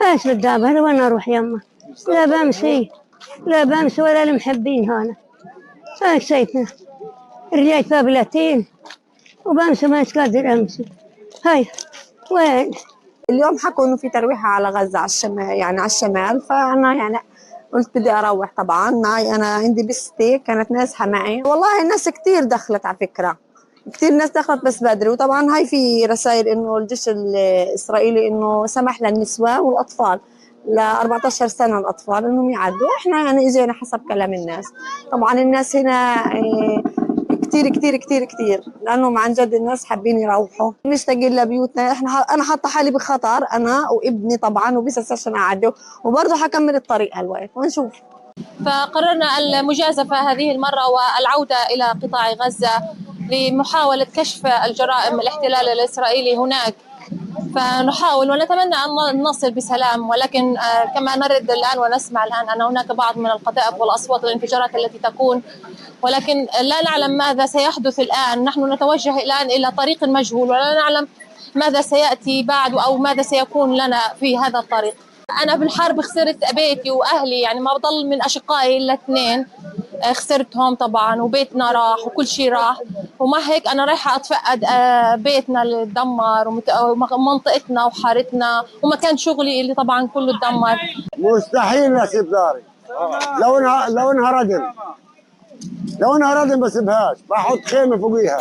ايش بالدابة وين اروح يمه؟ لا بمشي، لا بمشي ولا المحبين هنا. هاي شايفنا رجعت بابلتين وبمشي ما قادر امشي. هاي وين؟ اليوم حكوا انه في ترويحه على غزه على الشمال، يعني على الشمال، فانا يعني قلت بدي اروح. طبعا معي انا عندي بنتي كانت نازحه معي. والله الناس كثير دخلت على فكره، كثير ناس دخلت بس بدري. وطبعا هاي في رسائل انه الجيش الاسرائيلي انه سمح للنسوان والاطفال ل 14 سنه الاطفال انهم يعدوا. احنا يعني اجينا حسب كلام الناس. طبعا الناس هنا كتير كتير كتير كتير، لانهم عن جد الناس حابين يروحوا مشتاقين لبيوتنا. انا حاطه حالي بخطر انا وابني طبعا، وبس عشان اعدي، وبرضه حكمل الطريق هالوقت ونشوف. فقررنا المجازفة هذه المرة والعودة إلى قطاع غزة لمحاولة كشف الجرائم الاحتلال الإسرائيلي هناك. فنحاول ونتمنى أن نصل بسلام، ولكن كما نرد الآن ونسمع الآن أن هناك بعض من القذائف والأصوات والانفجارات التي تكون، ولكن لا نعلم ماذا سيحدث الآن. نحن نتوجه الآن إلى طريق مجهول ولا نعلم ماذا سيأتي بعد أو ماذا سيكون لنا في هذا الطريق. أنا بالحرب خسرت بيتي وأهلي، يعني ما بضل من أشقائي إلا 2 خسرتهم طبعا، وبيتنا راح وكل شيء راح. ومع هيك أنا رايحة أتفقد بيتنا اللي تدمر ومنطقتنا وحارتنا ومكان شغلي اللي طبعا كله تدمر. مستحيل نسيب داري. لو انها ردم بسيبهاش، بحط خيمه فوقيها.